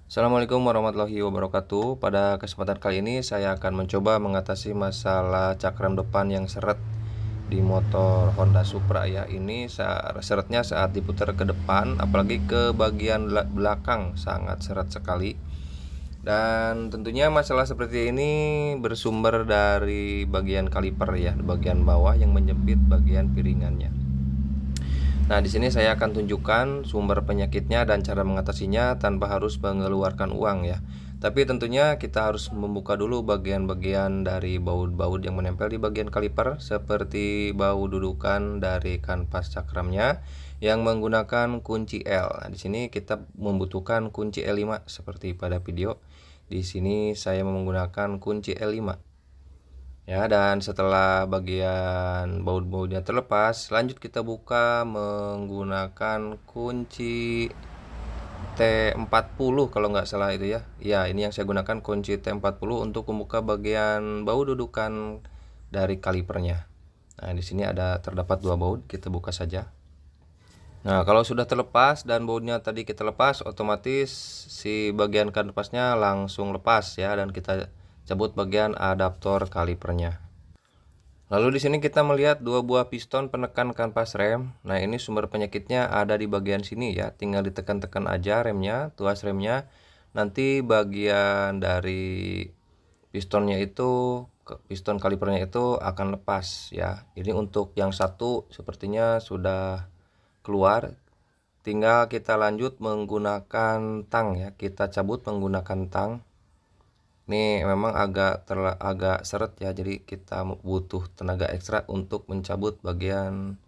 Assalamualaikum warahmatullahi wabarakatuh. Pada kesempatan kali ini saya akan mencoba mengatasi masalah cakram depan yang seret di motor Honda Supra ya. Ini seretnya saat diputar ke depan, apalagi ke bagian belakang sangat seret sekali. Dan tentunya masalah seperti ini bersumber dari bagian kaliper ya, bagian bawah yang menjepit bagian piringannya. Nah, di sini saya akan tunjukkan sumber penyakitnya dan cara mengatasinya tanpa harus mengeluarkan uang ya. Tapi tentunya kita harus membuka dulu bagian-bagian dari baut-baut yang menempel di bagian kaliper, seperti baut dudukan dari kanvas cakramnya yang menggunakan kunci L. Nah, di sini kita membutuhkan kunci L5 seperti pada video. Di sini saya menggunakan kunci L5. Ya, dan setelah bagian baut-bautnya terlepas, lanjut kita buka menggunakan kunci T40 kalau nggak salah itu ya. Ya, ini yang saya gunakan kunci T40 untuk membuka bagian baut dudukan dari kalipernya. Nah, di sini terdapat dua baut, kita buka saja. Nah, kalau sudah terlepas dan bautnya tadi kita lepas, otomatis si bagian kanvasnya langsung lepas ya, dan kita cabut bagian adaptor kalipernya. Lalu di sini kita melihat dua buah piston penekan kanvas rem. Nah, ini sumber penyakitnya ada di bagian sini ya. Tinggal ditekan-tekan aja remnya, tuas remnya. Nanti bagian dari pistonnya itu, piston kalipernya itu akan lepas ya. Ini untuk yang satu sepertinya sudah keluar. Tinggal kita lanjut menggunakan tang ya. Kita cabut menggunakan tang. Ini memang agak seret ya, jadi kita butuh tenaga ekstra untuk mencabut bagian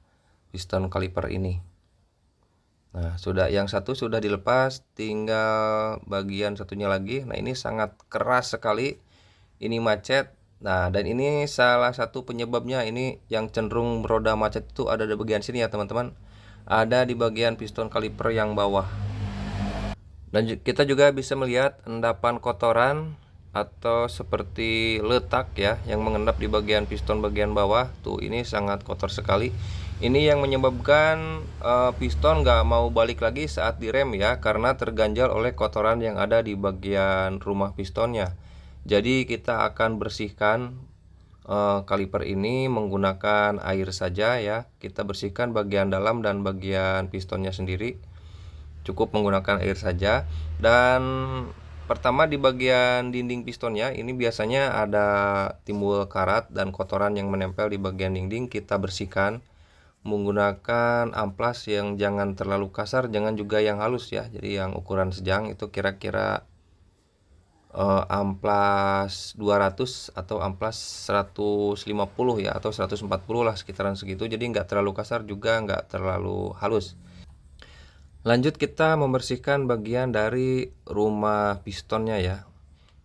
piston kaliper ini. Nah, yang satu sudah dilepas, tinggal bagian satunya lagi. Nah, ini sangat keras sekali, ini macet. Nah, dan ini salah satu penyebabnya, ini yang cenderung roda macet itu ada di bagian sini ya teman-teman. Ada di bagian piston kaliper yang bawah. Dan kita juga bisa melihat endapan kotoran atau seperti letak ya yang mengendap di bagian piston bagian bawah tuh. Ini sangat kotor sekali. Ini yang menyebabkan piston nggak mau balik lagi saat direm ya, karena terganjal oleh kotoran yang ada di bagian rumah pistonnya. Jadi kita akan bersihkan kaliper ini menggunakan air saja ya. Kita bersihkan bagian dalam dan bagian pistonnya sendiri, cukup menggunakan air saja. Dan pertama di bagian dinding pistonnya ini biasanya ada timbul karat dan kotoran yang menempel di bagian dinding. Kita bersihkan menggunakan amplas yang jangan terlalu kasar, jangan juga yang halus ya. Jadi yang ukuran sedang itu kira-kira amplas 200 atau amplas 150 ya, atau 140 lah, sekitaran segitu. Jadi nggak terlalu kasar juga nggak terlalu halus. Lanjut kita membersihkan bagian dari rumah pistonnya ya.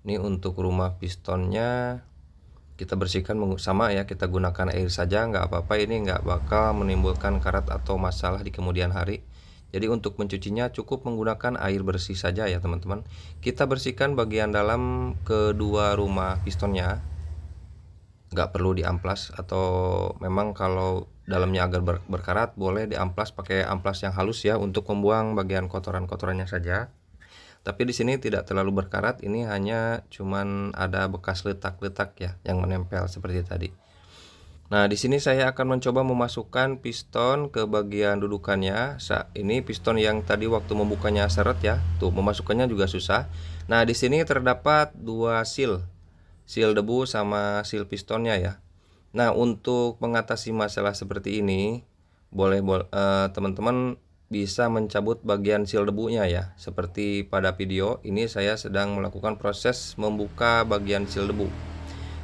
Ini untuk rumah pistonnya kita bersihkan sama ya, kita gunakan air saja, nggak apa-apa. Ini nggak bakal menimbulkan karat atau masalah di kemudian hari. Jadi untuk mencucinya cukup menggunakan air bersih saja ya teman-teman. Kita bersihkan bagian dalam kedua rumah pistonnya, nggak perlu diamplas, atau memang kalau dalamnya agak berkarat boleh diamplas pakai amplas yang halus ya, untuk membuang bagian kotoran-kotorannya saja. Tapi di sini tidak terlalu berkarat, ini hanya cuman ada bekas letak-letak ya yang menempel seperti tadi. Nah, di sini saya akan mencoba memasukkan piston ke bagian dudukannya. Ini piston yang tadi waktu membukanya seret ya. Tuh, memasukkannya juga susah. Nah, di sini terdapat dua seal debu sama seal pistonnya ya. Nah, untuk mengatasi masalah seperti ini, teman-teman bisa mencabut bagian seal debunya ya. Seperti pada video ini saya sedang melakukan proses membuka bagian seal debu.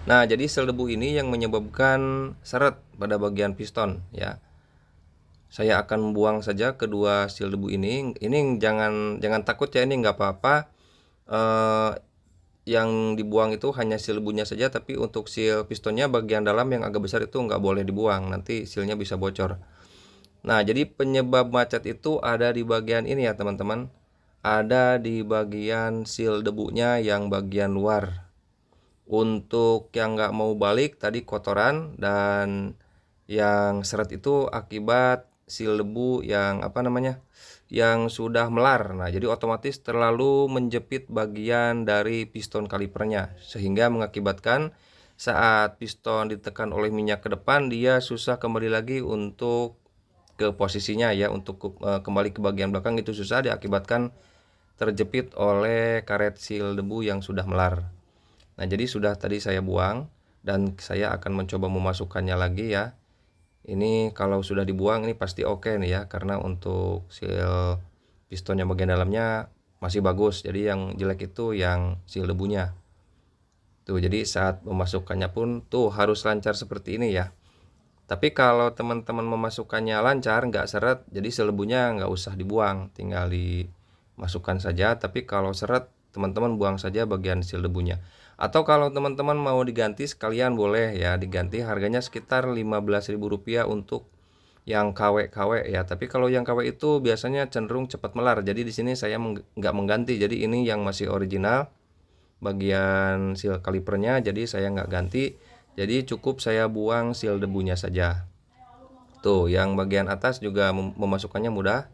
Nah, jadi seal debu ini yang menyebabkan seret pada bagian piston ya. Saya akan buang saja kedua seal debu ini. Ini jangan takut ya, ini nggak apa-apa. Yang dibuang itu hanya seal debunya saja, tapi untuk seal pistonnya bagian dalam yang agak besar itu nggak boleh dibuang, nanti sealnya bisa bocor. Nah, jadi penyebab macet itu ada di bagian ini ya teman-teman, ada di bagian seal debunya yang bagian luar. Untuk yang nggak mau balik tadi kotoran, dan yang seret itu akibat seal debu yang yang sudah melar. Nah, jadi otomatis terlalu menjepit bagian dari piston kalipernya, sehingga mengakibatkan saat piston ditekan oleh minyak ke depan, dia susah kembali lagi untuk ke posisinya ya, untuk kembali ke bagian belakang itu susah, diakibatkan terjepit oleh karet seal debu yang sudah melar. Nah, jadi sudah tadi saya buang dan saya akan mencoba memasukkannya lagi ya. Ini kalau sudah dibuang ini pasti oke nih ya, karena untuk seal pistonnya bagian dalamnya masih bagus. Jadi yang jelek itu yang seal debunya. Tuh, jadi saat memasukkannya pun tuh harus lancar seperti ini ya. Tapi kalau teman-teman memasukkannya lancar, nggak seret, jadi seal debunya nggak usah dibuang, tinggal dimasukkan saja. Tapi kalau seret, teman-teman buang saja bagian seal debunya. Atau kalau teman-teman mau diganti sekalian boleh ya, diganti, harganya sekitar Rp15.000 untuk yang KW ya. Tapi kalau yang KW itu biasanya cenderung cepat melar. Jadi di sini saya nggak mengganti. Jadi ini yang masih original bagian seal kalipernya, jadi saya nggak ganti. Jadi cukup saya buang seal debunya saja. Tuh, yang bagian atas juga memasukkannya mudah,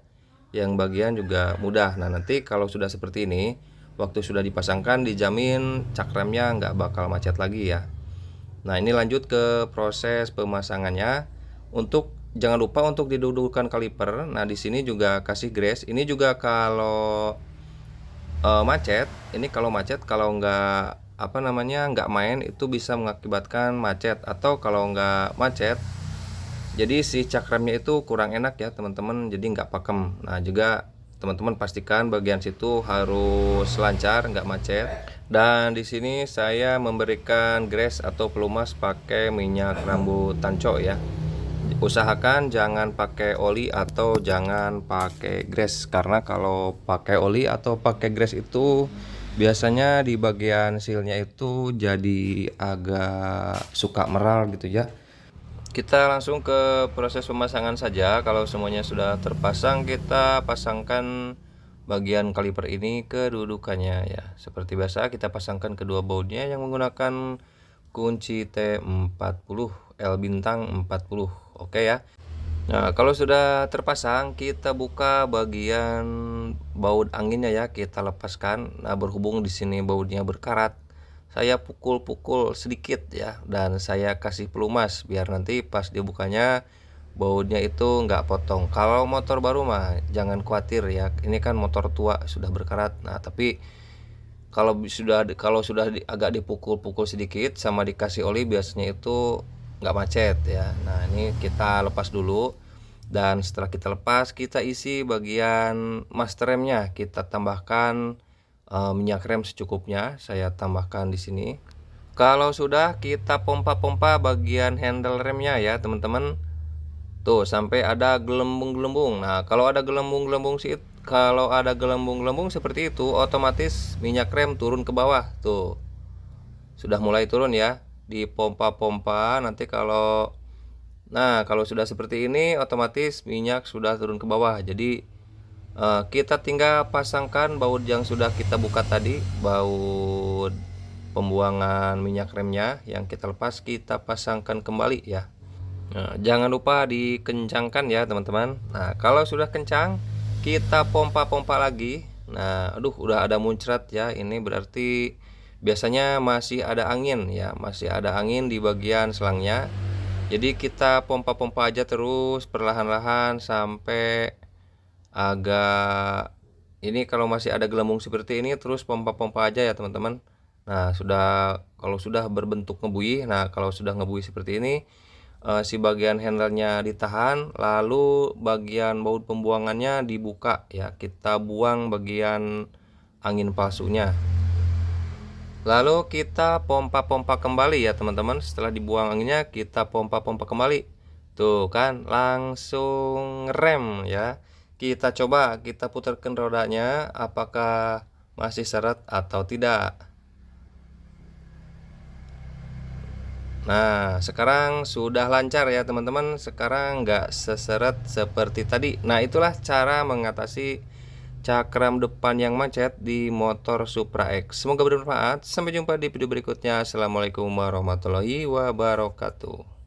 yang bagian juga mudah. Nah, nanti kalau sudah seperti ini, waktu sudah dipasangkan dijamin cak remnya nggak bakal macet lagi ya. Nah, ini lanjut ke proses pemasangannya. Untuk jangan lupa untuk didudukkan kaliper. Nah, di sini juga kasih grease. Ini juga kalau macet, ini kalau macet, kalau nggak nggak main itu bisa mengakibatkan macet. Atau kalau nggak macet, jadi si cakremnya itu kurang enak ya teman-teman, jadi nggak pakem. Nah, juga teman-teman pastikan bagian situ harus lancar, nggak macet. Dan di sini saya memberikan grease atau pelumas pakai minyak rambut tanco ya. Usahakan jangan pakai oli atau jangan pakai grease, karena kalau pakai oli atau pakai grease itu biasanya di bagian sealnya itu jadi agak suka meral gitu ya. Kita langsung ke proses pemasangan saja. Kalau semuanya sudah terpasang, kita pasangkan bagian kaliper ini ke dudukannya ya. Seperti biasa kita pasangkan kedua bautnya yang menggunakan kunci T40 L bintang 40. Oke ya. Nah, kalau sudah terpasang, kita buka bagian baut anginnya ya, kita lepaskan. Nah, berhubung di sini bautnya berkarat, saya pukul-pukul sedikit ya, dan saya kasih pelumas biar nanti pas dibukanya bautnya itu nggak potong. Kalau motor baru mah jangan khawatir ya, ini kan motor tua sudah berkarat. Nah, tapi kalau sudah agak dipukul-pukul sedikit sama dikasih oli, biasanya itu nggak macet ya. Nah, ini kita lepas dulu, dan setelah kita lepas, kita isi bagian master remnya. Kita tambahkan minyak rem secukupnya, saya tambahkan di sini. Kalau sudah, kita pompa-pompa bagian handle remnya ya teman-teman. Tuh, sampai ada gelembung-gelembung. Nah, kalau ada gelembung-gelembung seperti itu, otomatis minyak rem turun ke bawah. Tuh, sudah mulai turun ya. Di pompa-pompa nanti kalau sudah seperti ini, otomatis minyak sudah turun ke bawah. Jadi kita tinggal pasangkan baut yang sudah kita buka tadi, baut pembuangan minyak remnya yang kita lepas, kita pasangkan kembali ya. Nah, jangan lupa dikencangkan ya teman-teman. Nah, kalau sudah kencang, kita pompa-pompa lagi. Nah, aduh, udah ada muncrat ya, ini berarti biasanya masih ada angin ya, masih ada angin di bagian selangnya. Jadi kita pompa-pompa aja terus perlahan-lahan sampai agak ini, kalau masih ada gelembung seperti ini terus pompa-pompa aja ya teman-teman. Nah, kalau sudah berbentuk ngebuih, nah kalau sudah ngebuih seperti ini, si bagian handlenya ditahan, lalu bagian baut pembuangannya dibuka ya, kita buang bagian angin palsunya. Lalu kita pompa-pompa kembali ya teman-teman. Setelah dibuang anginnya, kita pompa-pompa kembali. Tuh kan, langsung rem ya. Kita coba, kita putarkan rodanya, apakah masih seret atau tidak. Nah, sekarang sudah lancar ya teman-teman. Sekarang nggak seseret seperti tadi. Nah, itulah cara mengatasi cakram depan yang macet di motor Supra X. Semoga bermanfaat. Sampai jumpa di video berikutnya. Assalamualaikum warahmatullahi wabarakatuh.